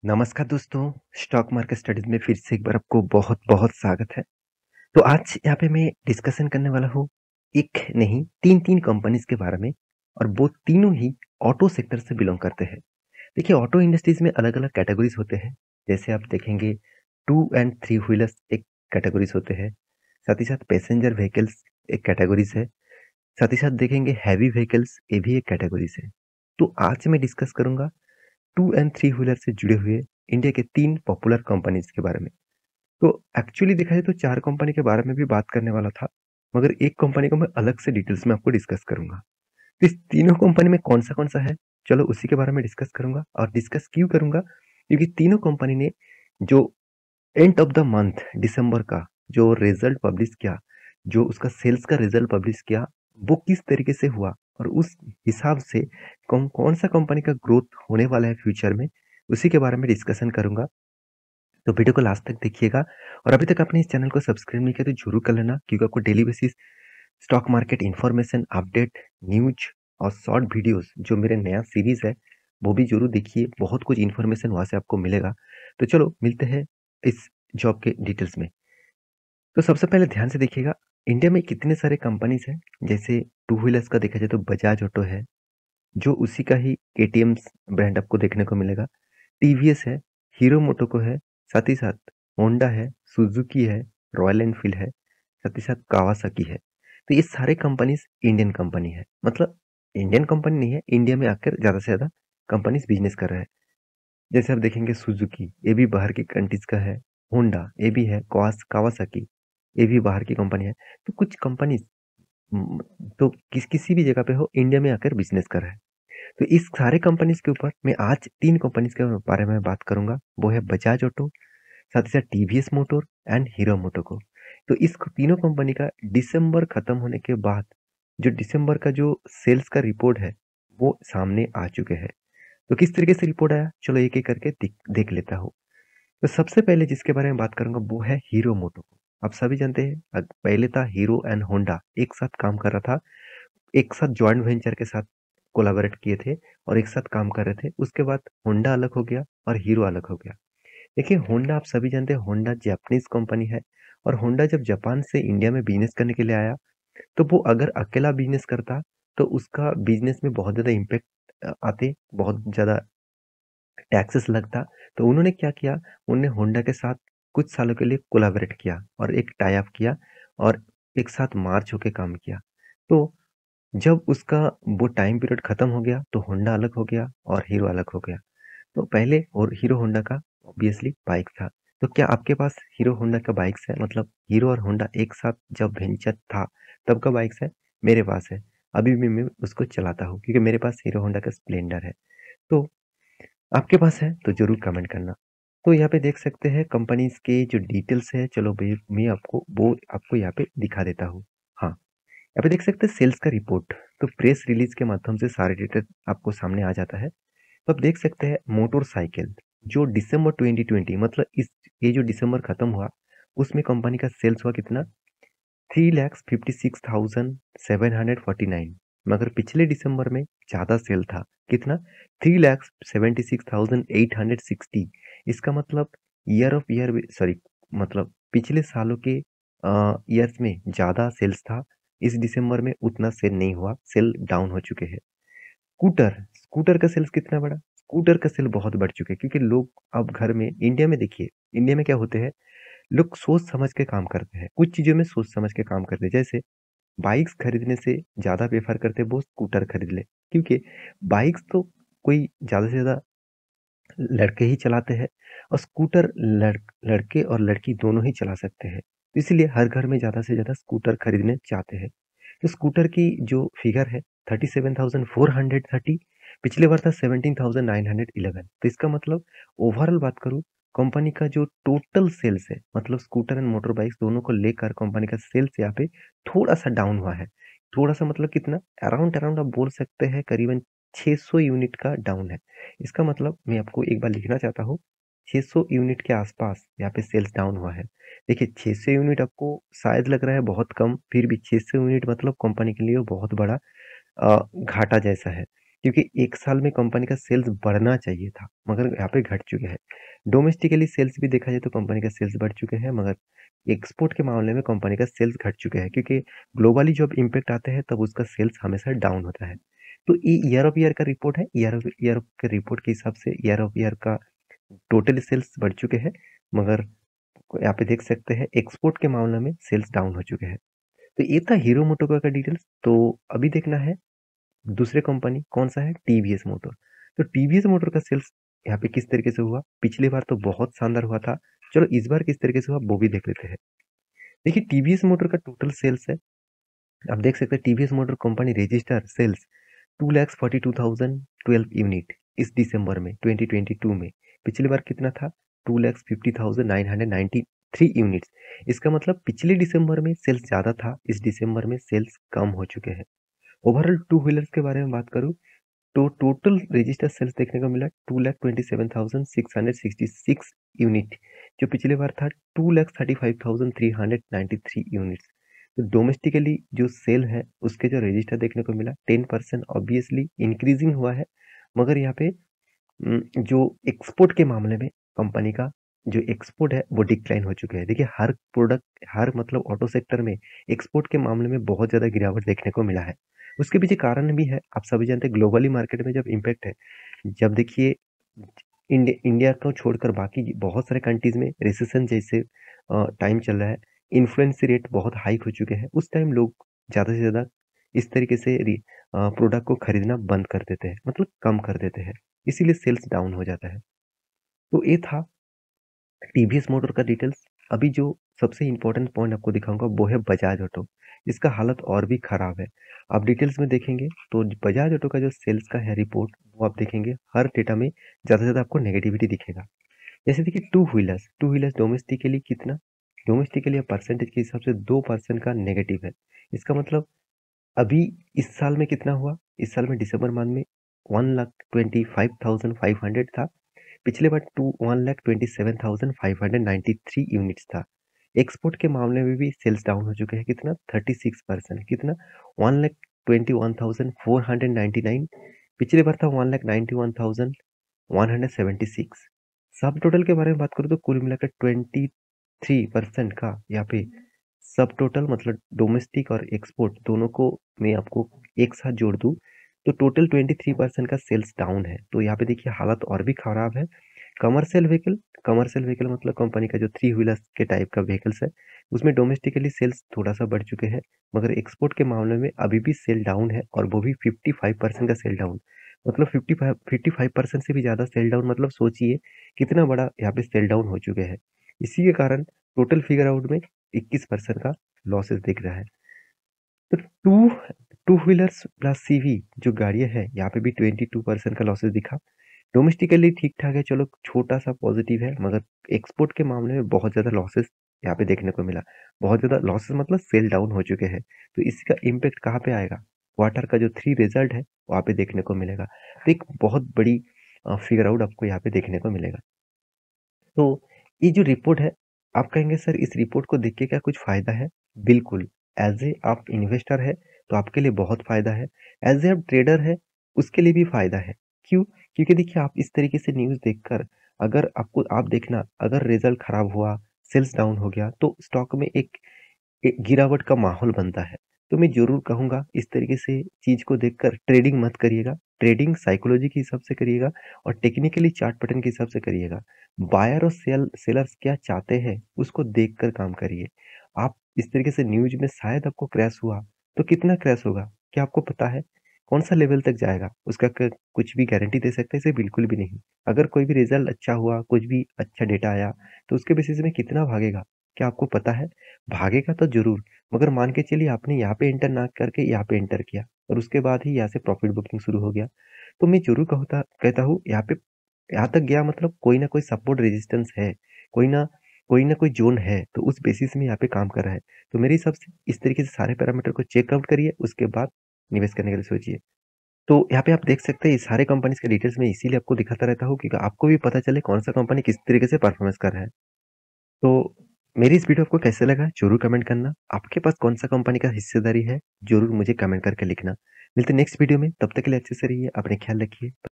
नमस्कार दोस्तों, stock market studies में फिर से एक बार आपको बहुत-बहुत स्वागत है। तो आज यहाँ पे मैं डिस्कशन करने वाला हूँ, एक नहीं 3-3 कंपनीज़ के बारे में और वो तीनों ही ऑटो सेक्टर से बिलॉन्ग करते हैं। देखिए ऑटो इंडस्ट्रीज़ में अलग-अलग कैटेगरीज़ होते हैं, जैसे आप देखेंगे 2 एंड 3 व्हीलर्स एक कैटेगरीज़ होते हैं, साथ ही साथ पैसेंजर व्हीकल्स एक कैटेगरीज़ है, साथ ही साथ देखेंगे हैवी व्हीकल्स ये भी एक कैटेगरीज़ है। तो आज मैं डिस्कस करूँगा 2 एंड 3 व्हीलर से जुड़े हुए इंडिया के 3 पॉपुलर कंपनीज़ के बारे में। तो एक्चुअली देखा जाए तो 4 कंपनी के बारे में भी बात करने वाला था, मगर एक कंपनी को मैं अलग से डिटेल्स में आपको डिस्कस करूँगा। तो इस तीनों कंपनी में कौन-सा है, चलो उसी के बारे में डिस्कस करूँगा और डिस्कस क्यों करूँगा? क्योंकि तीनों कंपनी ने जो एंड ऑफ द मंथ दिसंबर का जो रिजल्ट पब्लिश किया, जो उसका सेल्स का रिजल्ट पब्लिश किया, वो किस तरीके से हुआ और उस हिसाब से कौन-सा कंपनी का ग्रोथ होने वाला है फ्यूचर में, उसी के बारे में डिस्कशन करूँगा। तो वीडियो को लास्ट तक देखिएगा और अभी तक आपने इस चैनल को सब्सक्राइब नहीं किया तो ज़रूर कर लेना क्योंकि आपको daily basis stock market information, update, news और शॉर्ट वीडियोस जो मेरे नया सीरीज़ है, वो भी ज़रूर देखिए। बहुत कुछ इन्फॉर्मेशन वहाँ से आपको मिलेगा। तो चलो मिलते हैं इस जॉब के डिटेल्स में। तो सबसे पहले ध्यान से देखिएगा, इंडिया में कितने सारे कंपनीज़ हैं। जैसे टू व्हीलर्स का देखा जाए तो बजाज ऑटो है, जो उसी का ही केटीएम्स ब्रांड आपको देखने को मिलेगा। टीवीएस है, हीरो मोटोको है, साथ ही साथ होंडा है, सुजुकी है, रॉयल एनफील्ड है, साथ ही साथ कावासाकी है। तो ये सारे कंपनीज़ इंडियन कंपनी है। मतलब इंडियन कंपनी नहीं है, इंडिया में आकर ज़्यादा से ज़्यादा कंपनीज़ बिज़नेस कर रहे हैं। जैसे आप देखेंगे सुजुकी, ये भी बाहर की कंट्रीज़ का है। होंडा, ये भी है। कावासाकी, ये भी बाहर की कंपनी है। तो कुछ कंपनीज़ उम, तो किसी भी जगह पे हो, इंडिया में आकर बिज़नेस कर रहा है। तो इस सारे कंपनीज़ के ऊपर मैं आज 3 कंपनीज़ के बारे में बात करूँगा। वो है बजाज ऑटो, साथ ही साथ टीवीएस मोटर एंड हीरो मोटोको। तो इस तीनों कंपनी का दिसंबर खत्म होने के बाद जो दिसंबर का जो सेल्स का रिपोर्ट है, वो सामने आ चुके हैं। तो किस तरीके से रिपोर्ट आया? चलो एक-एक करके देख लेता हूँ। तो सबसे पहले जिसके बारे में बात करूँगा वो है हीरो मोटोको। आप सभी जानते हैं पहले था हीरो एंड होंडा एक साथ काम कर रहा था। एक साथ जॉइंट वेंचर के साथ कोलैबोरेट किए थे और एक साथ काम कर रहे थे। उसके बाद होंडा अलग हो गया और हीरो अलग हो गया। देखिए होंडा आप सभी जानते हैं होंडा जापानीज़ कंपनी है और होंडा जब जापान से इंडिया में बिज़नेस करने के लिए आया, तो वो अगर अकेला बिज़नेस करता, तो उसका बिज़नेस में बहुत ज़्यादा इम्पैक्ट आते, बहुत ज़्यादा टैक्सेस लगता। तो उन्होंने क्या किया, उन्होंने होंडा के साथ कुछ सालों के लिए कोलैबोरेट किया और एक टाई अप किया और एक साथ मार्च होके काम किया। तो जब उसका वो टाइम पीरियड खत्म हो गया, तो होंडा अलग हो गया और हीरो अलग हो गया। तो पहले और हीरो होंडा का ऑब्वियसली बाइक था। तो क्या आपके पास हीरो होंडा का बाइक्स है? मतलब हीरो और होंडा एक साथ जब वेंचर था, तब का बाइक्स है? मेरे पास है। अभी भी मैं उसको चलाता हूँ क्योंकि मेरे पास हीरो होंडा का स्प्लेंडर है। तो आपके पास है तो ज़रूर कमेंट करना। तो यहाँ पे देख सकते हैं कंपनीज़ के जो डिटेल्स है, चलो भई मैं आपको वो आपको यहाँ पे दिखा देता हूँ। हाँ, यहाँ पे देख सकते हैं सेल्स का रिपोर्ट। तो प्रेस रिलीज़ के माध्यम से सारे डिटेल आपको सामने आ जाता है। तो आप देख सकते हैं मोटरसाइकिल जो दिसंबर 2020 मतलब इस ये जो दिसंबर खत्म हुआ, उसमें कंपनी का सेल्स हुआ कितना? 3,56,749 मगर पिछले दिसंबर में ज़्यादा सेल था। कितना? 3,76,860 इसका मतलब ईयर ऑफ ईयर सॉरी मतलब पिछले सालों के ईयर्स में ज़्यादा सेल्स था। इस दिसंबर में उतना सेल नहीं हुआ, सेल डाउन हो चुके हैं। स्कूटर का सेल्स कितना बढ़ा? स्कूटर का सेल बहुत बढ़ चुके हैं क्योंकि लोग अब घर में इंडिया में देखिए, इंडिया में क्या होते हैं, लोग सोच समझ के काम करते हैं। कुछ चीज़ों में सोच समझ के काम करते हैं। जैसे बाइक्स खरीदने से ज़्यादा प्रेफ़र करते हैं वो स्कूटर खरीद लें। क्योंकि बाइक्स तो कोई ज़्यादा से ज़्यादा लड़के ही चलाते हैं और स्कूटर लड़के और लड़की दोनों ही चला सकते हैं। इसलिए हर घर में ज़्यादा से ज़्यादा स्कूटर खरीदने चाहते हैं। तो स्कूटर की जो फिगर है 37,430 पिछले बार था 17,911 तो इसका मतलब ओवरऑल बात करूँ कंपनी का जो टोटल सेल्स है मतलब स्कूटर एंड मोटर बाइक्स दोनों को लेकर कंपनी का सेल्स यहाँ पे थोड़ा-सा डाउन हुआ है। थोड़ा-सा मतलब कितना? अराउंड अराउंड आप बोल सकते हैं करीबन 600 यूनिट का डाउन है। इसका मतलब मैं आपको एक बार लिखना चाहता हूँ 600 यूनिट के आसपास यहाँ पे सेल्स डाउन हुआ है। देखिए 600 यूनिट आपको शायद लग रहा है बहुत कम, फिर भी 600 यूनिट मतलब कंपनी के लिए बहुत बड़ा घाटा जैसा है। क्योंकि 1 साल में कंपनी का सेल्स बढ़ना चाहिए था, मगर यहाँ पे घट चुके हैं। डोमेस्टिकली सेल्स भी देखा जाए तो कंपनी का सेल्स बढ़ चुके हैं, मगर एक्सपोर्ट के मामले में कंपनी का सेल्स घट चुके हैं, क्योंकि ग्लोबली जब इम्पैक्ट आते हैं तब उसका सेल्स हमेशा डाउन होता है। तो ये ईयर ऑफ ईयर का रिपोर्ट है, ईयर ऑफ ईयर के रिपोर्ट के हिसाब से ईयर ऑफ ईयर का टोटल सेल्स बढ़ चुके हैं, मगर यहाँ पे देख सकते हैं एक्सपोर्ट के मामले में सेल्स डाउन हो चुके हैं। तो ये था हीरो मोटोकॉर्प का डिटेल्स। तो अभी देखना है दूसरे कंपनी कौन सा है, टीवीएस मोटर। तो टीवीएस मोटर का सेल्स यहाँ पे किस तरीके से हुआ, पिछली बार तो बहुत शानदार हुआ था। चलो इस बार किस तरीके से हुआ वो भी देख लेते हैं। देखिए टीवीएस मोटर का टोटल सेल्स है, आप देख सकते हैं TVS motor company register sales 2,42,012 unit इस दिसंबर में 2022 में। पिछली बार कितना था, 2,50,993 यूनिट्स। इसका मतलब पिछले दिसंबर में सेल्स ज़्यादा था, इस दिसंबर में सेल्स कम हो चुके हैं। ओवरऑल टू व्हीलर्स के बारे में बात करूँ तो टोटल रजिस्टर सेल्स देखने को मिला 2,27,666 यूनिट, जो पिछले बार था 2,35,393 यूनिट्स। तो डोमेस्टिकली जो सेल है उसके जो रजिस्टर देखने को मिला 10% ऑब्वियसली इंक्रीजिंग हुआ है, मगर यहाँ पे जो एक्सपोर्ट के मामले में कंपनी का जो एक्सपोर्ट है वो डिक्लाइन हो चुके हैं। देखिए हर प्रोडक्ट, हर मतलब ऑटो सेक्टर में एक्सपोर्ट के मामले में बहुत ज़्यादा गिरावट देखने को मिला है। उसके पीछे कारण भी है, आप सभी जानते हैं ग्लोबली मार्केट में जब इम्पैक्ट है, जब देखिए इंडिया को छोड़कर बाकी बहुत सारे कंट्रीज में रिसेशन जैसे टाइम चल रहा है, इन्फ्लुएंस रेट बहुत हाइक हो चुके हैं, उस टाइम लोग ज़्यादा से ज़्यादा इस तरीके से प्रोडक्ट को खरीदना बंद कर देते हैं, मतलब कम कर देते हैं, इसीलिए सेल्स डाउन हो जाता है। तो ये था टीवीएस मोटर का डिटेल्स। अभी जो सबसे इम्पोर्टेंट पॉइंट आपको दिखाऊंगा वो है बजाज ऑटो। इसका हालत और भी खराब है। आप डिटेल्स में देखेंगे तो बजाज ऑटो का जो सेल्स का है रिपोर्ट, वो आप देखेंगे हर डेटा में ज़्यादा से ज़्यादा आपको नेगेटिविटी दिखेगा। जैसे देखिए टू व्हीलर्स डोमेस्टिकली कितना, डोमेस्टिकली परसेंटेज के हिसाब से 2% का नेगेटिव है। इसका मतलब अभी इस साल में कितना हुआ, इस साल में दिसंबर मंथ में 1,25,500 था। पिछले बार 1,27,593 यूनिट्स था। एक्सपोर्ट के मामले में भी सेल्स डाउन हो चुके हैं, कितना 36%, कितना 1,21,499। पिछले बार था 1,91,176। सब टोटल के बारे में बात करूँ तो कुल मिलाकर 23% का यहाँ पे सब टोटल, मतलब डोमेस्टिक और एक्सपोर्ट दोनों को मैं आपको एक साथ जोड़ दूं तो टोटल 23% का सेल्स डाउन है। तो यहाँ पे देखिए हालत और भी खराब है। कमर्शियल व्हीकल मतलब कंपनी का जो थ्री व्हीलर्स के टाइप का व्हीकल्स है, उसमें डोमेस्टिकली सेल्स थोड़ा सा बढ़ चुके हैं, मगर एक्सपोर्ट के मामले में अभी भी सेल डाउन है, और वो भी 55% का सेल डाउन। मतलब 55% से भी ज़्यादा सेल डाउन, मतलब सोचिए कितना बड़ा यहाँ पे सेल डाउन हो चुके हैं। इसी के कारण टोटल फिगर आउट में 21% का लॉसेस दिख रहा है। तो two two wheelers plus CV जो गाड़ियां हैं, यहाँ पे भी 22% का लॉसेस दिखा। डोमेस्टिकली ठीक ठाक है, चलो छोटा सा पॉजिटिव है, मगर एक्सपोर्ट के मामले में बहुत ज़्यादा लॉसेस यहाँ पे देखने को मिला। बहुत ज़्यादा लॉसेस मतलब सेल डाउन हो चुके हैं। तो इसका इम्पेक्ट कहाँ पे आएगा, क्वार्टर का जो 3 रिजल्ट है वहाँ पे देखने को मिलेगा। तो एक बहुत बड़ी फिगर आउट आपको यहाँ पे देखने को मिलेगा। तो ये जो रिपोर्ट है, आप कहेंगे सर इस रिपोर्ट को देख के क्या कुछ फ़ायदा है? बिल्कुल, ऐज़ ए आप इन्वेस्टर है तो आपके लिए बहुत फ़ायदा है। ऐज़ ए आप ट्रेडर है उसके लिए भी फ़ायदा है। क्यों? क्योंकि देखिए आप इस तरीके से न्यूज़ देखकर, अगर आपको आप देखना अगर रिज़ल्ट खराब हुआ, सेल्स डाउन हो गया तो स्टॉक में एक गिरावट का माहौल बनता है। तो मैं ज़रूर कहूँगा इस तरीके से चीज़ को देखकर ट्रेडिंग मत करिएगा। ट्रेडिंग साइकोलॉजी के हिसाब से करिएगा और टेक्निकली चार्ट पैटर्न के हिसाब से करिएगा। बायर और सेलर्स क्या चाहते हैं उसको देखकर काम करिए। आप इस तरीके से न्यूज़ में शायद आपको क्रैश हुआ, तो कितना क्रैश होगा? क्या आपको पता है? कौन-सा लेवल तक जाएगा? उसका क कुछ भी गारंटी दे सकते हैं? इसे बिल्कुल भी नहीं। अगर कोई भी रिज़ल्ट अच्छा हुआ, कुछ भी अच्छा डेटा आया, तो उसके बेसिस में कितना भागेगा? क्या आपको पता है? भागेगा तो ज़रूर, मगर मान के चलिए आपने यहाँ पे एंटर ना करके यहाँ पे एंटर किया और उसके बाद ही यहाँ से प्रॉफिट बुकिंग शुरू हो गया। तो मैं ज़रूर कहता हूँ यहाँ तक गया मतलब कोई ना कोई सपोर्ट रेजिस्टेंस है, कोई ना कोई ज़ोन है, तो उस बेसिस में यहाँ पे काम कर रहा है। तो मेरे हिसाब से इस तरीके से सारे पैरामीटर को चेक आउट करिए, उसके बाद निवेश करने के लिए सोचिए। तो यहाँ पे आप देख सकते हैं ये सारे कंपनीज़ के डिटेल्स मैं इसीलिए आपको दिखाता रहता हूँ क्योंकि आपको भी पता चले कौन-सा कंपनी किस तरीके से परफॉर्मेंस कर रहा है। तो मेरी इस वीडियो आपको कैसे लगा ज़रूर कमेंट करना। आपके पास कौन-सा कंपनी का हिस्सेदारी है, ज़रूर मुझे कमेंट करके लिखना। मिलते हैं नेक्स्ट वीडियो में, तब तक के लिए अच्छे से रहिए, अपना ख्याल रखिए।